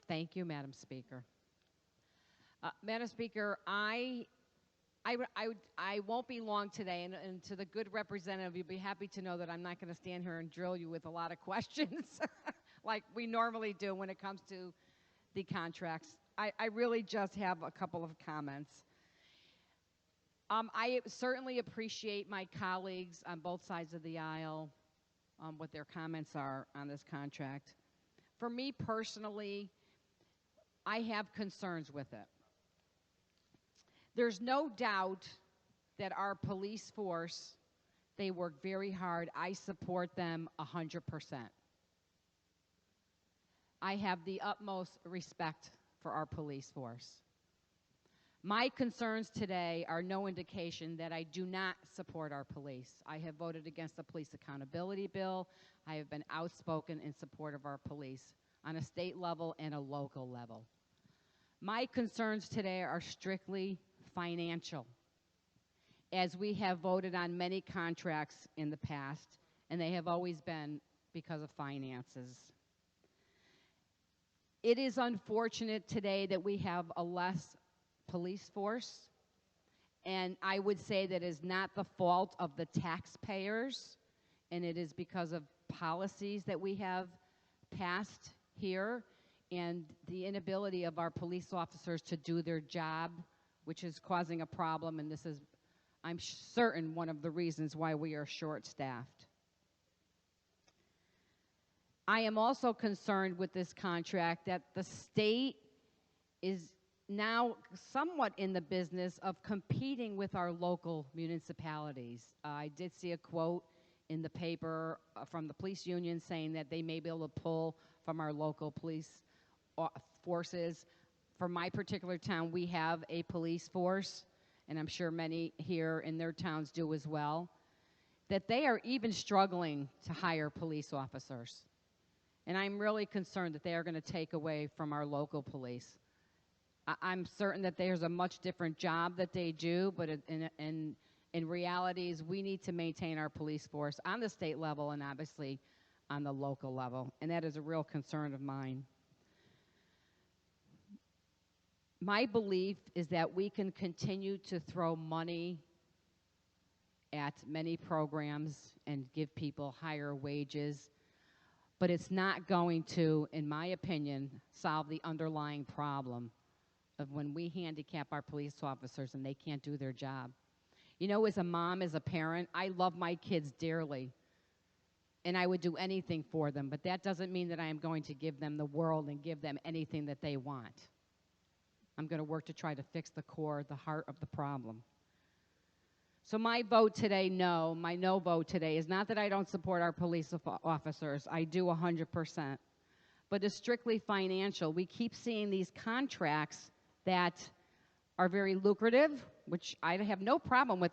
Thank you, Madam Speaker. Madam Speaker, I won't be long today, and to the good representative, you'll be happy to know that I'm not going to stand here and drill you with a lot of questions like we normally do when it comes to the contracts. I really just have a couple of comments. I certainly appreciate my colleagues on both sides of the aisle, what their comments are on this contract. For me personally, I have concerns with it. There's no doubt that our police force, they work very hard. I support them 100%. I have the utmost respect for our police force. My concerns today are no indication that I do not support our police. I have voted against the police accountability bill. I have been outspoken in support of our police on a state level and a local level. My concerns today are strictly financial, as we have voted on many contracts in the past, and they have always been because of finances. It is unfortunate today that we have a less police force, and I would say that is not the fault of the taxpayers, and it is because of policies that we have passed here and the inability of our police officers to do their job, which is causing a problem, and this is, I'm certain, one of the reasons why we are short-staffed. I am also concerned with this contract that the state is now somewhat in the business of competing with our local municipalities. I did see a quote in the paper from the police union saying that they may be able to pull from our local police forces. For my particular town, we have a police force, and I'm sure many here in their towns do as well, that they are even struggling to hire police officers. And I'm really concerned that they are going to take away from our local police. I'm certain that there's a much different job that they do, but in realities, we need to maintain our police force on the state level and obviously on the local level, and that is a real concern of mine. My belief is that we can continue to throw money at many programs and give people higher wages, but it's not going to, in my opinion, solve the underlying problem of when we handicap our police officers and they can't do their job. You know, as a mom, as a parent, I love my kids dearly, and I would do anything for them, but that doesn't mean that I am going to give them the world and give them anything that they want. I'm going to work to try to fix the core, the heart of the problem. So my vote today, no, my no vote today is not that I don't support our police officers. I do 100%. But it's strictly financial. We keep seeing these contracts that are very lucrative, which I have no problem with.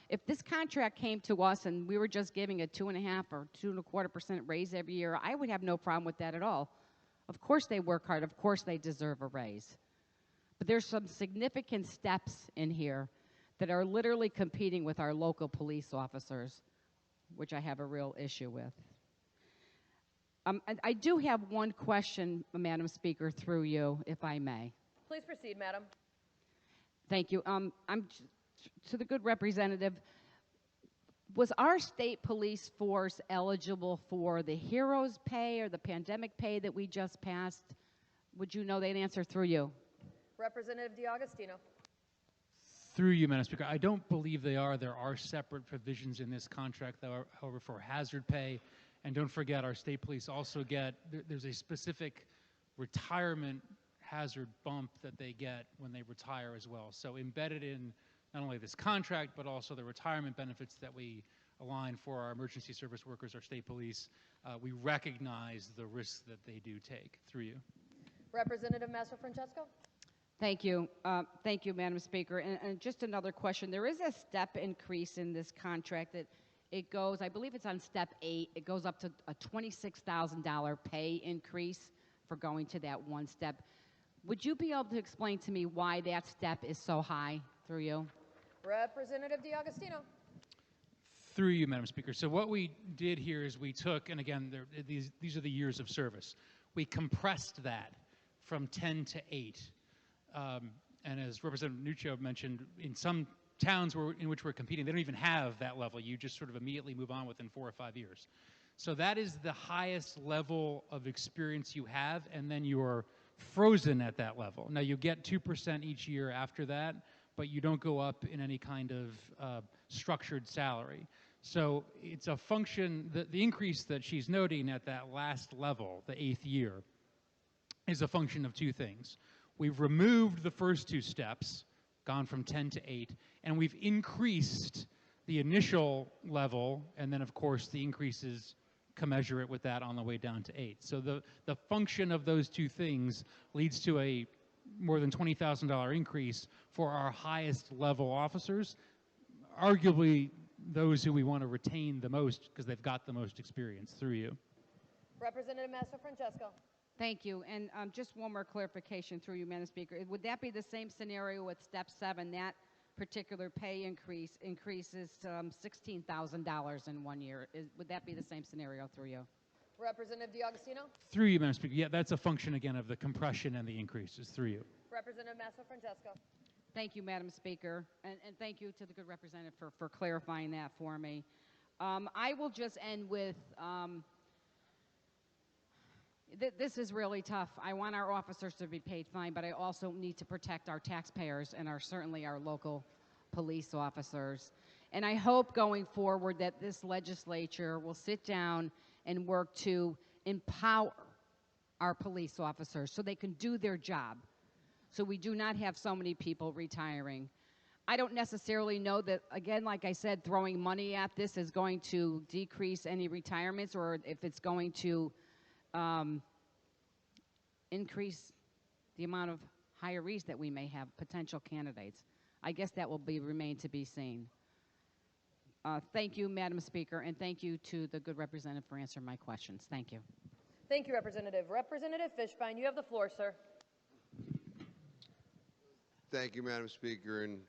If this contract came to us and we were just giving a 2.5% or 2.25% raise every year, I would have no problem with that at all. Of course they work hard. Of course they deserve a raise. But there's some significant steps in here that are literally competing with our local police officers, which I have a real issue with. I do have one question, Madam Speaker, through you, if I may. Please proceed, Madam. Thank you. To the good representative, was our state police force eligible for the heroes pay or the pandemic pay that we just passed? Would you know that answer? Through you. Representative DiAgostino. Through you, Madam Speaker, I don't believe they are. There are separate provisions in this contract, however, for hazard pay. And don't forget, our state police also get, there's a specific retirement hazard bump that they get when they retire as well. So embedded in not only this contract, but also the retirement benefits that we align for our emergency service workers, our state police, we recognize the risks that they do take. Through you. Representative Mastrofrancesco. Thank you. Thank you, Madam Speaker. And just another question. There is a step increase in this contract that it goes, I believe it's on step 8, it goes up to a $26,000 pay increase for going to that one step. Would you be able to explain to me why that step is so high? Through you. Representative DiAgostino. Through you, Madam Speaker. So what we did here is we took, and again, these are the years of service. We compressed that from 10 to 8. And as Representative Nuccio mentioned, in some towns in which we're competing, they don't even have that level. You just sort of immediately move on within 4 or 5 years. So that is the highest level of experience you have, and then you're frozen at that level. Now, you get 2% each year after that, but you don't go up in any kind of structured salary. So it's a function, the increase that she's noting at that last level, the 8th year, is a function of two things. We've removed the first 2 steps, gone from 10 to 8, and we've increased the initial level, and then of course the increases commensurate with that on the way down to 8. So the function of those 2 things leads to a more than $20,000 increase for our highest level officers, arguably those who we want to retain the most because they've got the most experience through you. Representative Mastrofrancesco. Thank you. And just one more clarification through you, Madam Speaker. Would that be the same scenario with Step 7? That particular pay increases $16,000 in 1 year. Would that be the same scenario through you? Representative D'Agostino. Through you, Madam Speaker. Yeah, that's a function, again, of the compression and the increases through you. Representative Mastrofrancesco. Thank you, Madam Speaker, and thank you to the good representative for clarifying that for me. I will just end with, this is really tough. I want our officers to be paid fine, but I also need to protect our taxpayers and certainly our local police officers. And I hope going forward that this legislature will sit down and work to empower our police officers so they can do their job, so we do not have so many people retiring. I don't necessarily know that, again, like I said, throwing money at this is going to decrease any retirements, or if it's going to increase the amount of hirees that we may have, potential candidates. I guess that will remain to be seen. Thank you, Madam Speaker, and thank you to the good representative for answering my questions. Thank you. Thank you, Representative. Representative Fishbein, you have the floor, sir. Thank you, Madam Speaker, and good